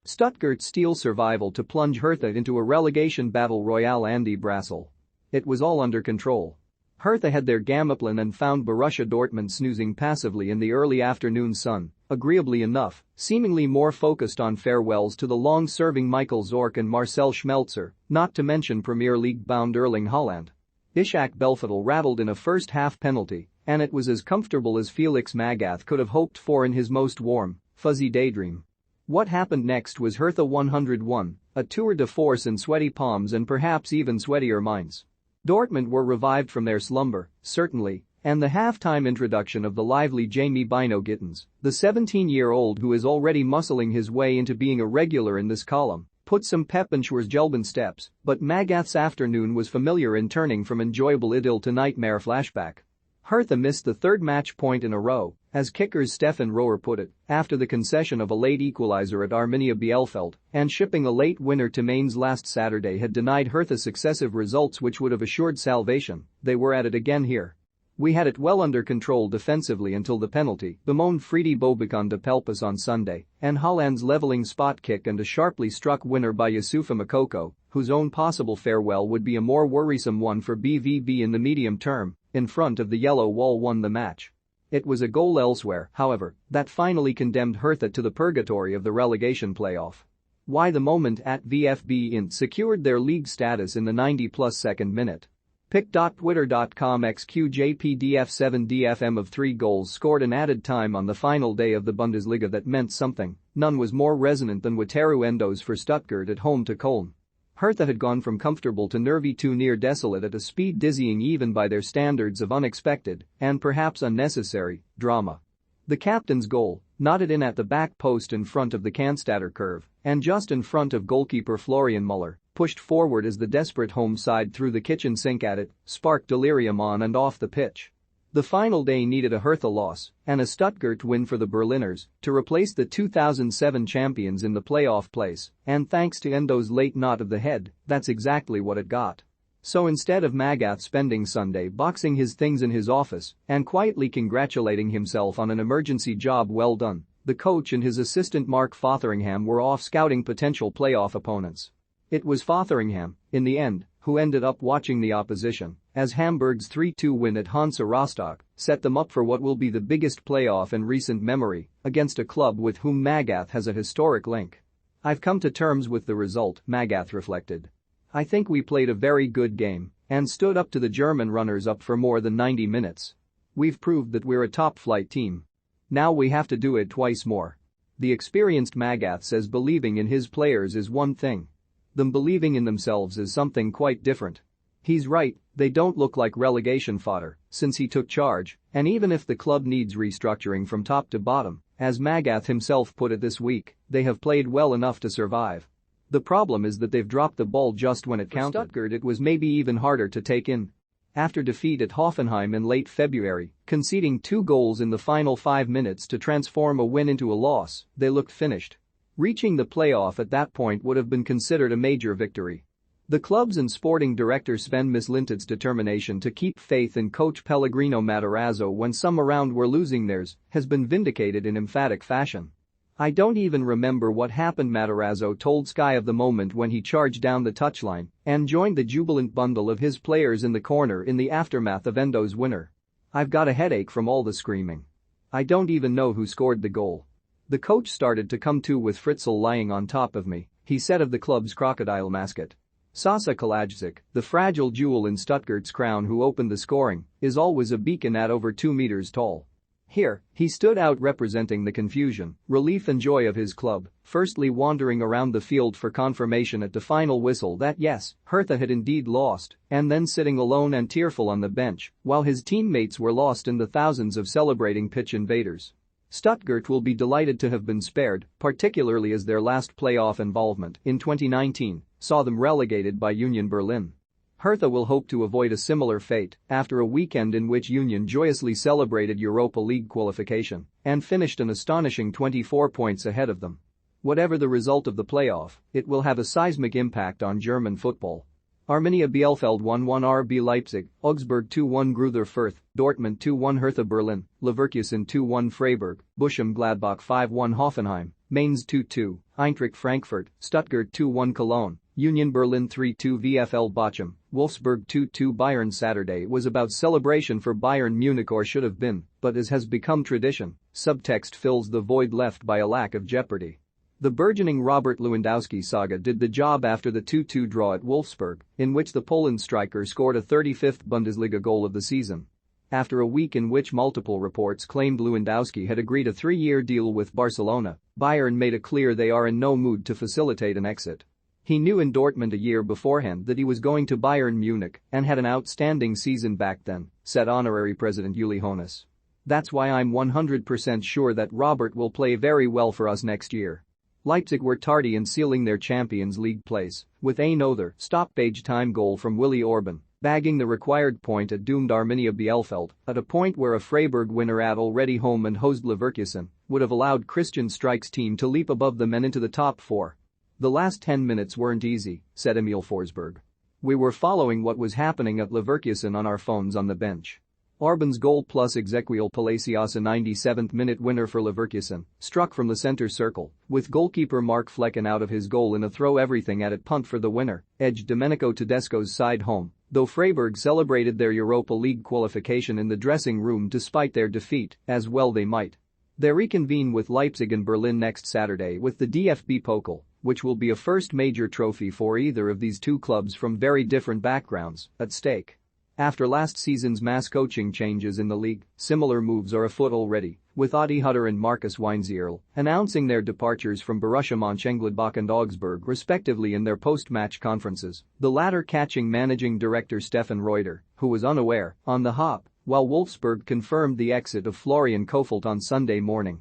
Stuttgart stealsurvival to plunge Hertha into a relegation battle royale. Andy Brassell. It was all under control. Hertha had their Gameplan and found Borussia Dortmund snoozing passively in the early afternoon sun, agreeably enough, seemingly more focused on farewells to the long-serving Michael Zorc and Marcel Schmelzer, not to mention Premier League-bound Erling Haaland. Ishak Belfodil rattled in a first-half penalty, and it was as comfortable as Felix Magath could have hoped for in his most warm, fuzzy daydream. What happened next was Hertha 101, a tour de force in sweaty palms and perhaps even sweatier minds. Dortmund were revived from their slumber, certainly, and the half-time introduction of the lively Jamie Bino Gittens, the 17-year-old who is already muscling his way into being a regular in this column, put some pep in Schwarzgelben steps, but Magath's afternoon was familiar in turning from enjoyable idyll to nightmare flashback. Hertha missed the third match point in a row, as kickers Stefan Rohr put it, after the concession of a late equalizer at Arminia Bielefeld and shipping a late winner to Mainz last Saturday had denied Hertha successive results which would have assured salvation. They were at it again here. We had it well under control defensively until the penalty, bemoaned Friede Bobican de Pelpas on Sunday, and Haaland's leveling spot kick and a sharply struck winner by Youssoufa Moukoko, whose own possible farewell would be a more worrisome one for BVB in the medium term, in front of the yellow wall won the match. It was a goal elsewhere, however, that finally condemned Hertha to the purgatory of the relegation playoff. Why the moment at VfB Int secured their league status in the 90-plus second minute. Pic.twitter.com XQJPDF7DFM of 3 goals scored in added time on the final day of the Bundesliga that meant something. None was more resonant than Wataru Endo's for Stuttgart at home to Köln. Hertha had gone from comfortable to nervy to near desolate at a speed dizzying even by their standards of unexpected, and perhaps unnecessary, drama. The captain's goal, knotted in at the back post in front of the Cannstatter curve, and just in front of goalkeeper Florian Muller, pushed forward as the desperate home side threw the kitchen sink at it, sparked delirium on and off the pitch. The final day needed a Hertha loss and a Stuttgart win for the Berliners to replace the 2007 champions in the playoff place, and thanks to Endo's late knot of the head, that's exactly what it got. So instead of Magath spending Sunday boxing his things in his office and quietly congratulating himself on an emergency job well done, the coach and his assistant Mark Fotheringham were off scouting potential playoff opponents. It was Fotheringham, in the end, who ended up watching the opposition, as Hamburg's 3-2 win at Hansa Rostock set them up for what will be the biggest playoff in recent memory against a club with whom Magath has a historic link. I've come to terms with the result, Magath reflected. I think we played a very good game and stood up to the German runners-up for more than 90 minutes. We've proved that we're a top-flight team. Now we have to do it twice more. The experienced Magath says believing in his players is one thing. Them believing in themselves is something quite different. He's right, they don't look like relegation fodder since he took charge, and even if the club needs restructuring from top to bottom, as Magath himself put it this week, they have played well enough to survive. The problem is that they've dropped the ball just when it counted. For Stuttgart it was maybe even harder to take in. After defeat at Hoffenheim in late February, conceding 2 goals in the final 5 minutes to transform a win into a loss, they looked finished. Reaching the playoff at that point would have been considered a major victory. The club's and sporting director Sven Mislinted's determination to keep faith in coach Pellegrino Matarazzo when some around were losing theirs has been vindicated in emphatic fashion. I don't even remember what happened, Matarazzo told Sky of the moment when he charged down the touchline and joined the jubilant bundle of his players in the corner in the aftermath of Endo's winner. I've got a headache from all the screaming. I don't even know who scored the goal. The coach started to come to with Fritzl lying on top of me, he said of the club's crocodile mascot. Sasa Kalajdzic, the fragile jewel in Stuttgart's crown who opened the scoring, is always a beacon at over 2 meters tall. Here, he stood out representing the confusion, relief and joy of his club, firstly wandering around the field for confirmation at the final whistle that yes, Hertha had indeed lost, and then sitting alone and tearful on the bench while his teammates were lost in the thousands of celebrating pitch invaders. Stuttgart will be delighted to have been spared, particularly as their last playoff involvement in 2019 saw them relegated by Union Berlin. Hertha will hope to avoid a similar fate after a weekend in which Union joyously celebrated Europa League qualification and finished an astonishing 24 points ahead of them. Whatever the result of the playoff, it will have a seismic impact on German football. Arminia Bielefeld 1-1 RB Leipzig, Augsburg 2-1 Greuther Fürth, Dortmund 2-1 Hertha Berlin, Leverkusen 2-1 Freiburg, Bochum Gladbach 5-1 Hoffenheim, Mainz 2-2, Eintracht Frankfurt, Stuttgart 2-1 Cologne, Union Berlin 3-2 VfL Bochum, Wolfsburg 2-2 Bayern. Saturday was about celebration for Bayern Munich, or should have been, but as has become tradition, subtext fills the void left by a lack of jeopardy. The burgeoning Robert Lewandowski saga did the job after the 2-2 draw at Wolfsburg, in which the Poland striker scored a 35th Bundesliga goal of the season. After a week in which multiple reports claimed Lewandowski had agreed a 3-year deal with Barcelona, Bayern made it clear they are in no mood to facilitate an exit. He knew in Dortmund a year beforehand that he was going to Bayern Munich and had an outstanding season back then, said honorary president Uli Hoeneß. That's why I'm 100% sure that Robert will play very well for us next year. Leipzig were tardy in sealing their Champions League place, with another stoppage-time goal from Willi Orban, bagging the required point at doomed Arminia Bielefeld, at a point where a Freiburg winner at already home and host Leverkusen would have allowed Christian Streichel's team to leap above them and into the top four. The last 10 minutes weren't easy, said Emil Forsberg. We were following what was happening at Leverkusen on our phones on the bench. Orban's goal plus Ezequiel Palacios, a 97th-minute winner for Leverkusen, struck from the center circle, with goalkeeper Mark Flecken out of his goal in a throw-everything-at-it punt for the winner, edged Domenico Tedesco's side home, though Freiburg celebrated their Europa League qualification in the dressing room despite their defeat, as well they might. They reconvene with Leipzig in Berlin next Saturday with the DFB Pokal, which will be a first major trophy for either of these two clubs from very different backgrounds, at stake. After last season's mass coaching changes in the league, similar moves are afoot already, with Adi Hutter and Marcus Weinzierl announcing their departures from Borussia Mönchengladbach and Augsburg respectively in their post-match conferences, the latter catching managing director Stefan Reuter, who was unaware, on the hop, while Wolfsburg confirmed the exit of Florian Kohfeldt on Sunday morning.